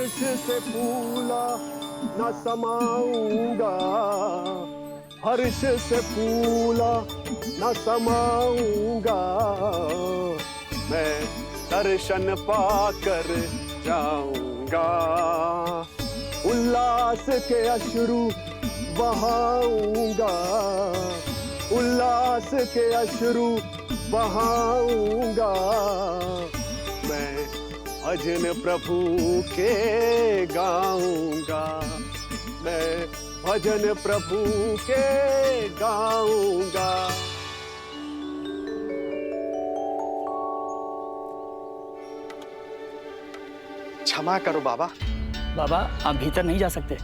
हर्ष से फूला न समाऊंगा, हर्ष से फूला न समाऊंगा, मैं दर्शन पाकर जाऊंगा, उल्लास के अश्रु बहाऊंगा, उल्लास के अश्रु बहाऊंगा, मैं भजन प्रभु के गाऊंगा, मैं भजन प्रभु के गाऊंगा। क्षमा करो बाबा। बाबा आप भीतर नहीं जा सकते।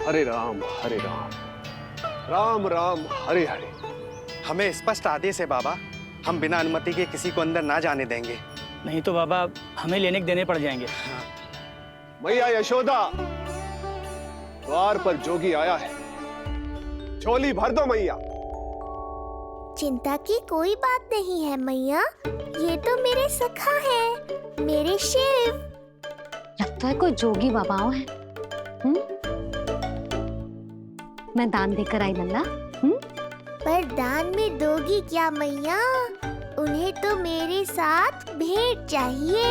हरे राम हरे राम, राम राम हरे हरे। हमें स्पष्ट आदेश है बाबा, हम बिना अनुमति के किसी को अंदर ना जाने देंगे। नहीं तो बाबा हमें लेने के देने पड़ जाएंगे। मैया यशोदा, द्वार पर जोगी आया है, झोली भर दो मैया। चिंता की कोई बात नहीं है मैया, ये तो मेरे सखा है, मेरे शिव। लगता है कोई जोगी बाबाओं है। मैं दान देकर आई नंदा। पर दान में दोगी क्या मैया? उन्हें तो मेरे साथ भेंट चाहिए।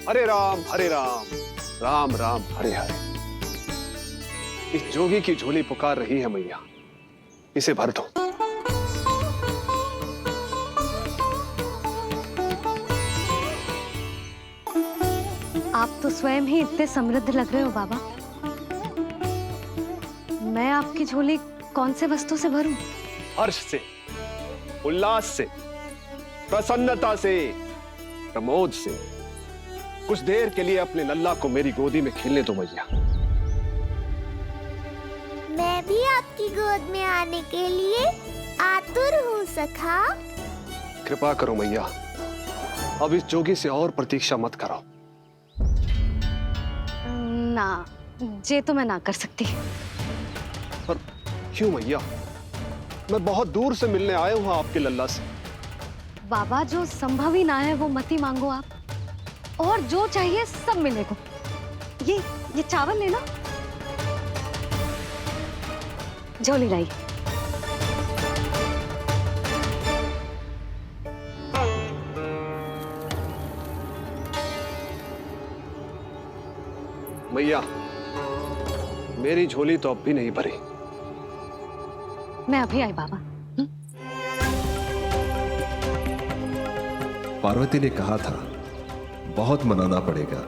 हरे राम हरे राम, राम राम हरे हरे। इस जोगी की झोली पुकार रही है मैया, इसे भर दो। आप तो स्वयं ही इतने समृद्ध लग रहे हो बाबा। मैं आपकी झोली कौन से वस्तु से भरूं? हर्ष से, उल्लास से, प्रसन्नता से, प्रमोद से। कुछ देर के लिए अपने लल्ला को मेरी गोदी में खेलने दो मैया। मैं भी आपकी गोद में आने के लिए आतुर हूँ सखा। कृपा करो मैया, अब इस जोगी से और प्रतीक्षा मत करो। ना, ये तो मैं ना कर सकती। पर क्यों मैया? मैं बहुत दूर से मिलने आया हूँ आपके लल्ला से। बाबा जो संभव ही ना है वो मत ही मांगो आप, और जो चाहिए सब मिलेगा। ये चावल लेना, झोली लाई। मैया, मेरी झोली तो अब भी नहीं भरी। मैं अभी आई बाबा। पार्वती ने कहा था बहुत मनाना पड़ेगा,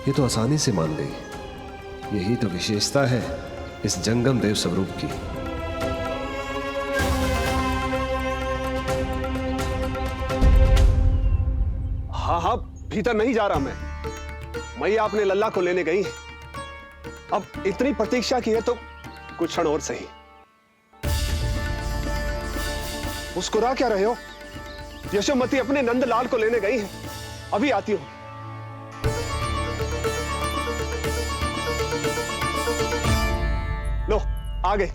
ये तो आसानी से मान गई। यही तो विशेषता है इस जंगम देव स्वरूप की। हाँ हाँ, भीतर नहीं जा रहा मैं। मैया अपने लल्ला को लेने गई है। अब इतनी प्रतीक्षा की है तो कुछ क्षण और सही। मुस्कुरा क्या रहे हो? यशोमती अपने नंदलाल को लेने गई है, अभी आती हूं। लो आ गए।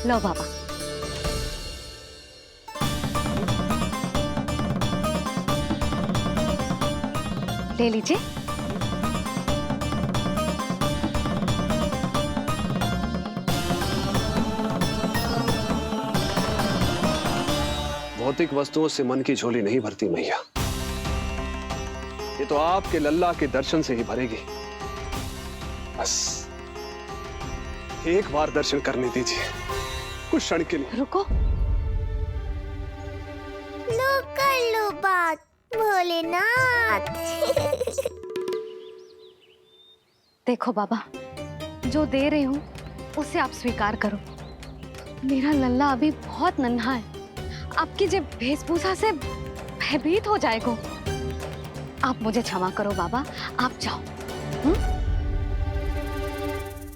लो बाबा। ले लीजिए। भौतिक वस्तुओं से मन की झोली नहीं भरती मैया, ये तो आपके लल्ला के दर्शन से ही भरेगी। बस एक बार दर्शन करने दीजिए, कुछ क्षण के लिए। रुको। लो कर लो बात भोलेनाथ। देखो बाबा, जो दे रही हूँ उसे आप स्वीकार करो। मेरा लल्ला अभी बहुत नन्हा है, आपकी जो वेशभूषा से भयभीत हो जाएगा। आप मुझे क्षमा करो बाबा, आप जाओ।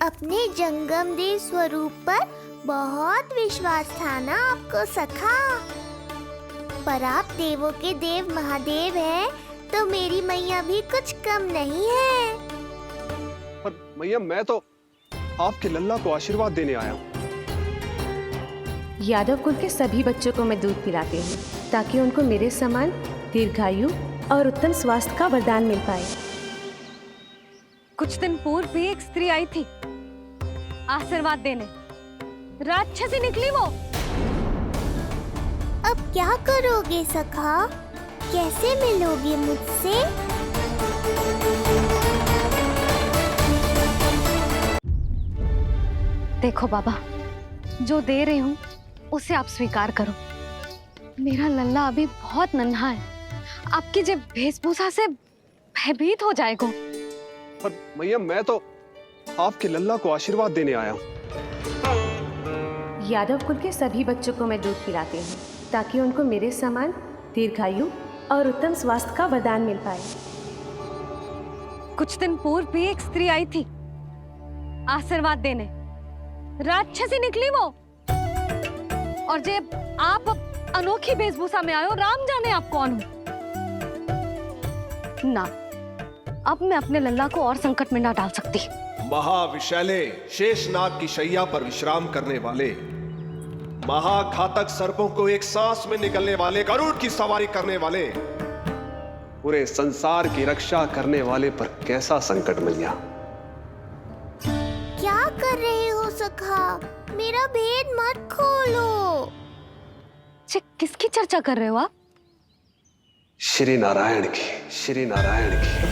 अपने जंगम देव स्वरूप पर बहुत विश्वास था ना आपको सखा। पर आप देवों के देव महादेव हैं, तो मेरी मैया भी कुछ कम नहीं है। पर मैया मैं तो आपके लल्ला को आशीर्वाद देने आया हूँ। यादव कुल के सभी बच्चों को मैं दूध पिलाती हूँ ताकि उनको मेरे समान दीर्घायु और उत्तम स्वास्थ्य का वरदान मिल पाए। कुछ दिन पूर्व भी एक स्त्री आई थी आशीर्वाद देने, राक्षसी निकली वो। अब क्या करोगे सखा? कैसे मिलोगे मुझसे? देखो बाबा, जो दे रही हूँ उसे आप स्वीकार करो। मेरा लल्ला अभी बहुत नन्हा है, आपकी जब वेशभूषा से भयभीत हो जाएगा। पर मैया मैं तो आपके लल्ला को आशीर्वाद देने आया हूँ। यादव कुल के सभी बच्चों को मैं दूध पिलाती हूँ ताकि उनको मेरे समान दीर्घायु और उत्तम स्वास्थ्य का वरदान मिल पाए। कुछ दिन पूर्व भी एक स्त्री आई थी आशीर्वाद देने, राक्षसी निकली वो। और जब आप अनोखी वेशभूषा में आए हो, राम जाने आप कौन हो। ना, अब मैं अपने लल्ला को और संकट में ना डाल सकती। महाविशैले शेषनाग की शैया पर विश्राम करने वाले, महाघातक सर्पों को एक सांस में निकलने वाले, गरुड़ की सवारी करने वाले, पूरे संसार की रक्षा करने वाले पर कैसा संकट मैया। क्या कर रहे हो सखा? मेरा भेद मत खोलो। किसकी चर्चा कर रहे हो आप? श्री नारायण की, श्री नारायण की।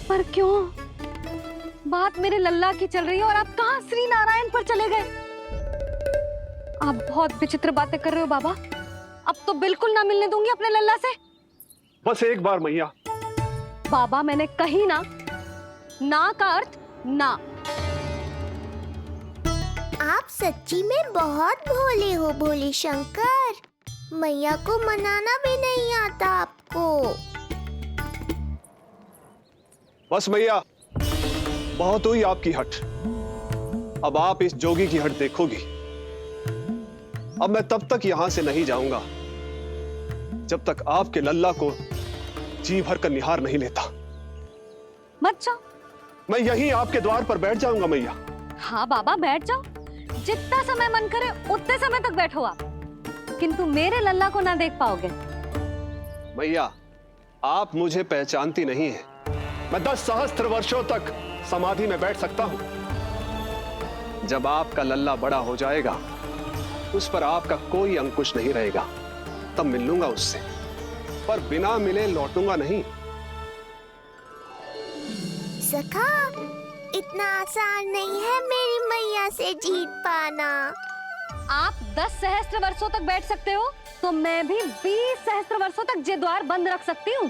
पर क्यों? बात मेरे लल्ला की चल रही है और आप कहाँ श्री नारायण पर चले गए? आप बहुत विचित्र बातें कर रहे हो बाबा। अब तो बिल्कुल ना मिलने दूंगी अपने लल्ला से। बस एक बार मैया। बाबा मैंने कही ना, ना का अर्थ ना। आप सच्ची में बहुत भोले हो भोले शंकर। मैया को मनाना भी नहीं आता आपको। बस मैया, बहुत हुई आपकी हट। अब आप इस जोगी की हट देखोगी। अब मैं तब तक यहां से नहीं जाऊंगा जब तक आपके लल्ला को जी भर कर निहार नहीं लेता। मत जाओ। मैं यहीं आपके द्वार पर बैठ जाऊंगा मैया। हाँ बाबा बैठ जाओ, जितना समय मन करे उतने समय तक बैठो आप, किंतु मेरे लल्ला को ना देख पाओगे। मैया, आप मुझे पहचानती नहीं है। मैं 10 सहस्त्र वर्षों तक समाधि में बैठ सकता हूं। जब आपका लल्ला बड़ा हो जाएगा, उस पर आपका कोई अंकुश नहीं रहेगा, तब मिल लूंगा उससे, पर बिना मिले लौटूंगा नहीं। सखा, इतना आसान नहीं है मेरी मैया से जीत पाना। आप 10 सहस्त्र वर्षों तक बैठ सकते हो, तो मैं भी 20 सहस्त्र वर्षों तक ये द्वार बंद रख सकती हूँ।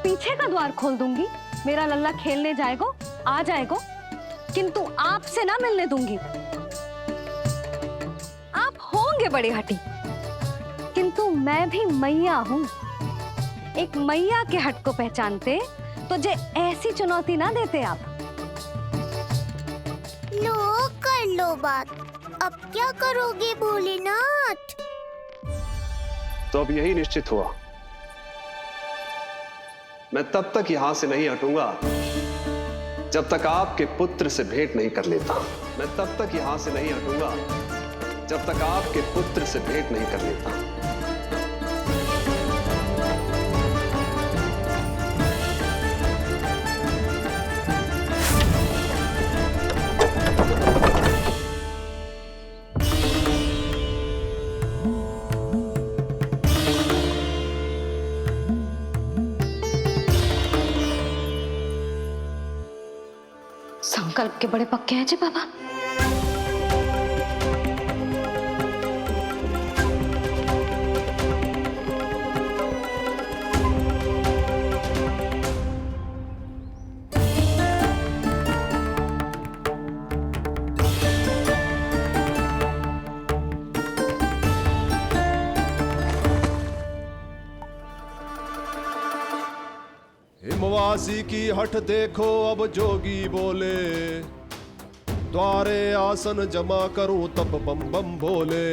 पीछे का द्वार खोल दूंगी, मेरा लल्ला खेलने जाएगा, आ जाएगा, किंतु आपसे ना मिलने दूंगी। आप होंगे बड़ी हठी, किंतु मैं भी मैया हूँ। एक मैया के हट को पहचानते तो जे ऐसी चुनौती ना देते आप। लो कर लो बात। अब क्या करोगे भोलेनाथ? तो अब यही निश्चित हुआ, मैं तब तक यहां से नहीं हटूंगा जब तक आपके पुत्र से भेंट नहीं कर लेता। मैं तब तक यहां से नहीं हटूंगा जब तक आपके पुत्र से भेंट नहीं कर लेता। संकल्प के बड़े पक्के हैं जी बाबा। दासी की हठ देखो अब जोगी बोले, द्वारे आसन जमा करूं तब बम बम भोले,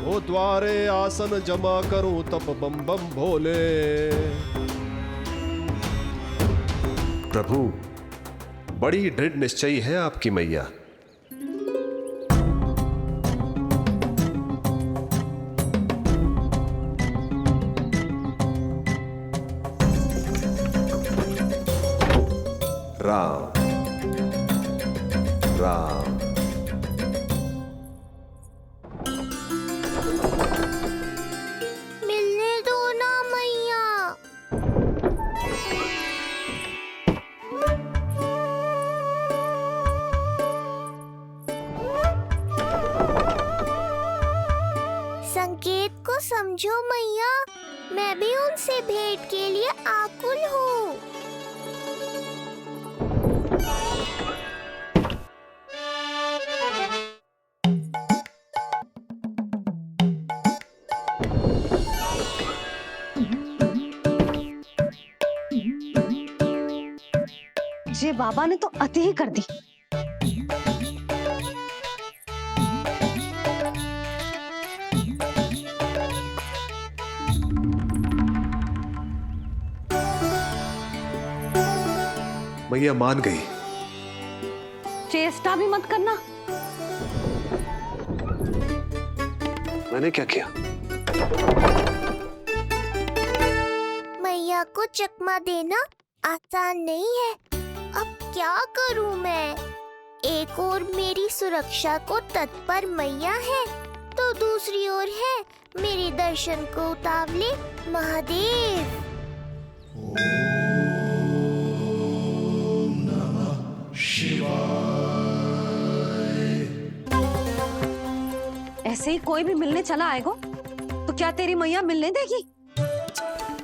ओ द्वारे आसन जमा करूं तब बम बम भोले। प्रभु, बड़ी दृढ़ निश्चयी है आपकी मैया। राम राम। मिलने दो ना मैया। संकेत को समझो मैया, मैं भी उनसे भेंट के लिए आकुल हूँ। ये बाबा ने तो अति ही कर दी। मैया मान गई। चेष्टा भी मत करना। मैंने क्या किया? मैया को चकमा देना आसान नहीं है। अब क्या करूं मैं? एक ओर मेरी सुरक्षा को तत्पर मैया है, तो दूसरी ओर है मेरे दर्शन को उतावले महादेव। ऐसे ही कोई भी मिलने चला आएगा तो क्या तेरी मैया मिलने देगी?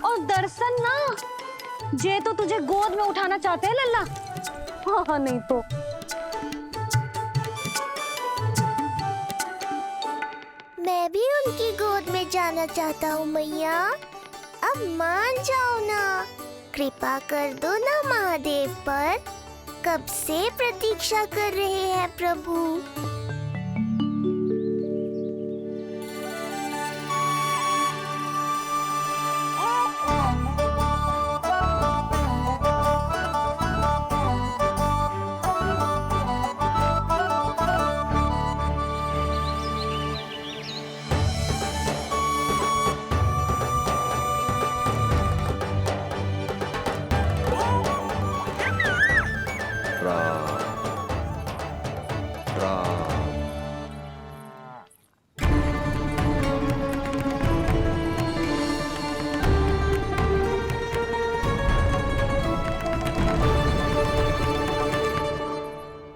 और दर्शन ना, जे तो तुझे गोद में उठाना चाहते हैं लल्ला। हाँ नहीं तो मैं भी उनकी गोद में जाना चाहता हूँ मैया। अब मान जाओ ना, कृपा कर दो ना महादेव पर। कब से प्रतीक्षा कर रहे हैं प्रभु।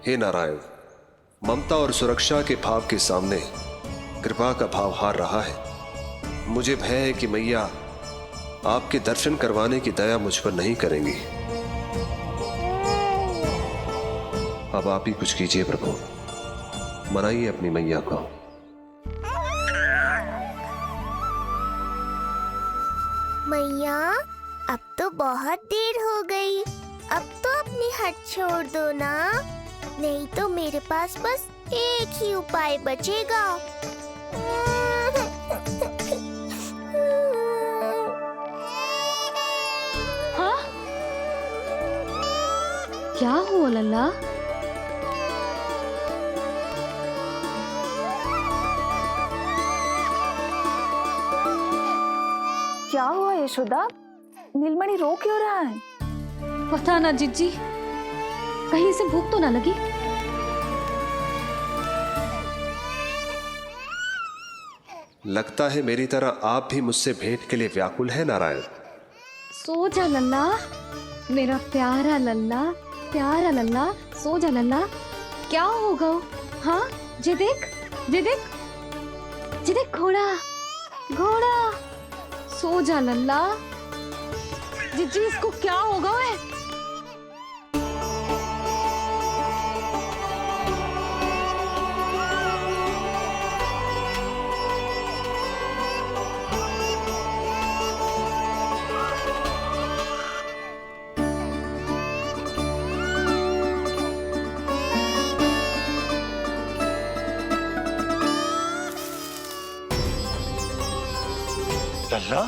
हे नारायण, ममता और सुरक्षा के भाव के सामने कृपा का भाव हार रहा है। मुझे भय है कि मैया आपके दर्शन करवाने की दया मुझ पर नहीं करेंगी। अब आप ही कुछ कीजिए प्रभु, मनाइए अपनी मैया को। मैया, अब तो बहुत देर हो गई। अब तो अपनी हट छोड़ दो ना, नहीं तो मेरे पास बस एक ही उपाय बचेगा। हाँ? क्या हुआ लल्ला? क्या हुआ यशोदा? नीलमणि रो क्यों रहा है? पता ना जिज्जी, कहीं से भूख तो ना लगी। लगता है मेरी तरह आप भी मुझसे भेंट के लिए व्याकुल है नारायण। सो जा लल्ला, मेरा प्यारा लल्ला, प्यारा लल्ला, सो जा लल्ला। क्या होगा? हाँ, जे देख, जे देख, जे देख, घोड़ा, घोड़ा। सो जा लल्ला। जिज्जी, इसको क्या होगा? है लल्ला,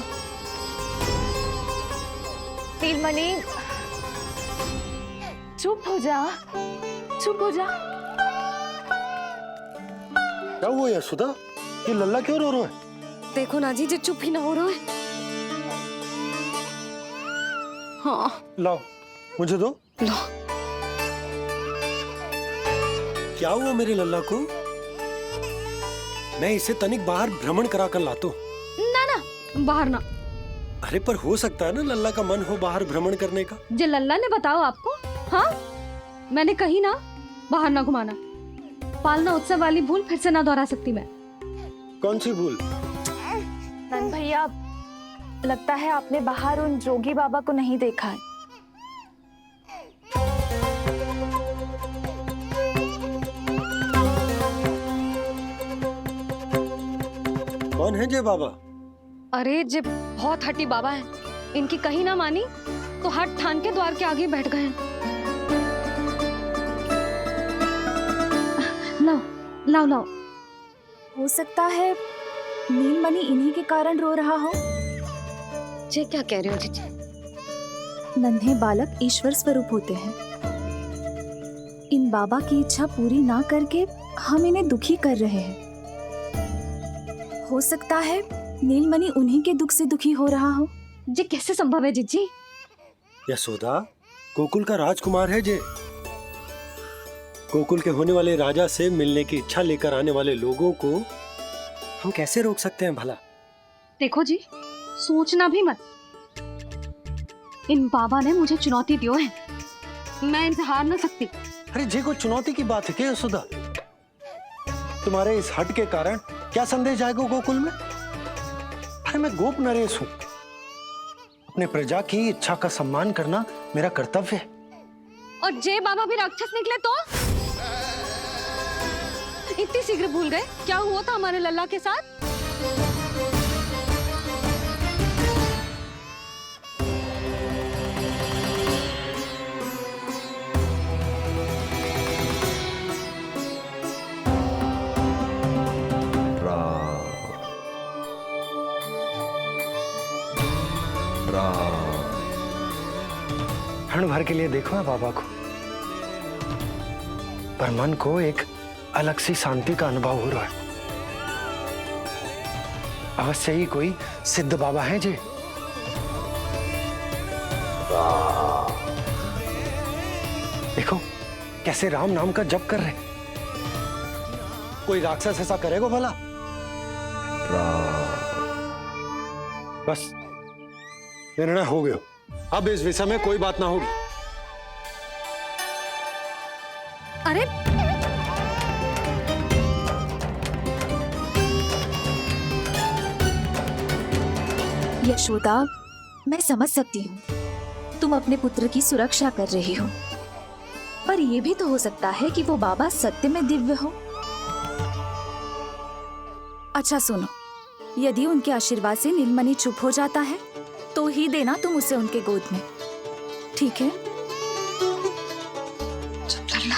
नीलमणि, चुप हो जा, चुप हो जा। क्या हुआ यशोदा? ये लल्ला क्यों रो रहा है? देखो ना जी, चुप ही ना हो रहा है। हाँ लाओ, मुझे दो। लो। क्या हुआ मेरे लल्ला को? मैं इसे तनिक बाहर भ्रमण करा कर लाता हूँ। ना ना, बाहर ना। अरे पर हो सकता है ना लल्ला का मन हो बाहर भ्रमण करने का। जे लल्ला ने बताओ आपको? हाँ, मैंने कही ना बाहर ना घुमाना। पालना उत्सव वाली भूल फिर से ना दोहरा सकती मैं। कौन सी भूल? नंद भैया, लगता है आपने बाहर उन जोगी बाबा को नहीं देखा है। कौन है जय बाबा? अरे जे बहुत हट्टी बाबा है, इनकी कहीं ना मानी तो हट ठान के द्वार के आगे बैठ गए हैं। लाओ लाओ लाओ। हो सकता है नीलमणि इन्हीं के कारण रो रहा हो। जे क्या कह रहे हो जीजी? नन्हे बालक ईश्वर स्वरूप होते हैं। इन बाबा की इच्छा पूरी ना करके हम इन्हें दुखी कर रहे हैं। हो सकता है नीलमणि उन्हीं के दुख से दुखी हो रहा हो। जे कैसे संभव है जीजी? यशोदा, गोकुल का राजकुमार है जे। गोकुल के होने वाले राजा से मिलने की इच्छा लेकर आने वाले लोगों को हम कैसे रोक सकते हैं भला? देखो जी, सोचना भी मत। इन बाबा ने मुझे चुनौती दियो है, मैं इनसे हार ना सकती। अरे जी, कोई चुनौती की बात है क्या यशोदा? तुम्हारे इस हट के कारण क्या संदेश जाएगा गोकुल में? अरे मैं गोप नरेश हूं। अपने प्रजा की इच्छा का सम्मान करना मेरा कर्तव्य है। और जे बाबा भी राक्षस निकले तो? इतनी शीघ्र भूल गए क्या हुआ था हमारे लल्ला के साथ? क्षण भर के लिए देखो है बाबा को, पर मन को एक अलग सी शांति का अनुभव हो रहा है। अवश्य ही कोई सिद्ध बाबा है जी। देखो कैसे राम नाम का जप कर रहे। कोई राक्षस ऐसा करेगा भला? बस निर्णय हो गया, अब इस विषय में कोई बात ना होगी। अरे यशोदा, मैं समझ सकती हूँ तुम अपने पुत्र की सुरक्षा कर रही हो, पर यह भी तो हो सकता है कि वो बाबा सत्य में दिव्य हो। अच्छा सुनो, यदि उनके आशीर्वाद से नीलमणि चुप हो जाता है तो ही देना तुम उसे उनके गोद में, ठीक है? चुप करना।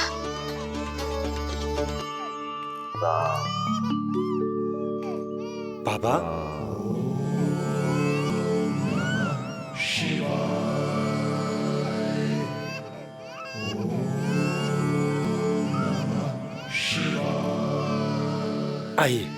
बाबा, आइए।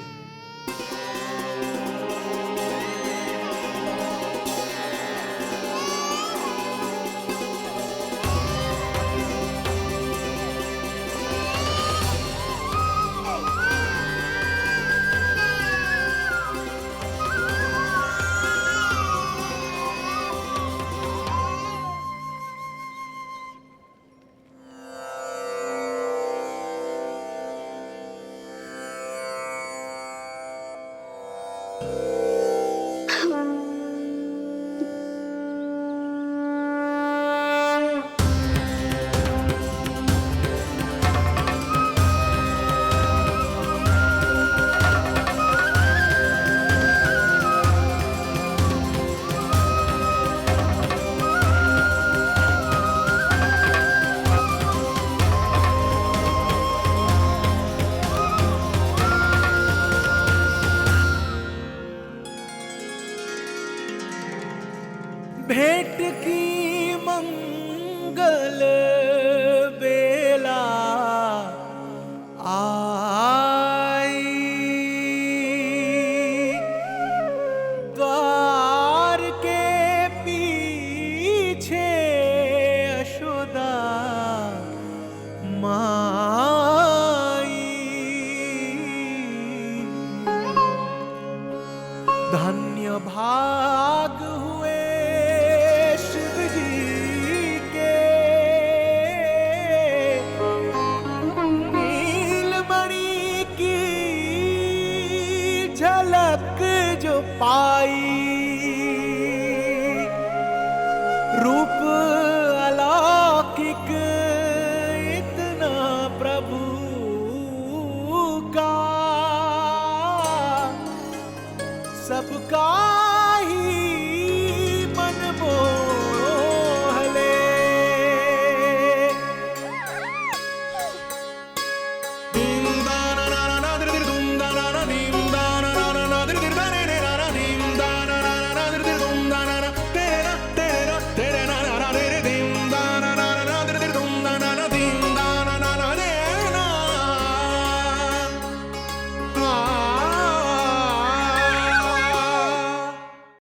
की मंगल बेला आई, द्वार के पीछे यशोदा माई। धन्य भाग हुए शिव जी के, नीलमणि की झलक जो पाई।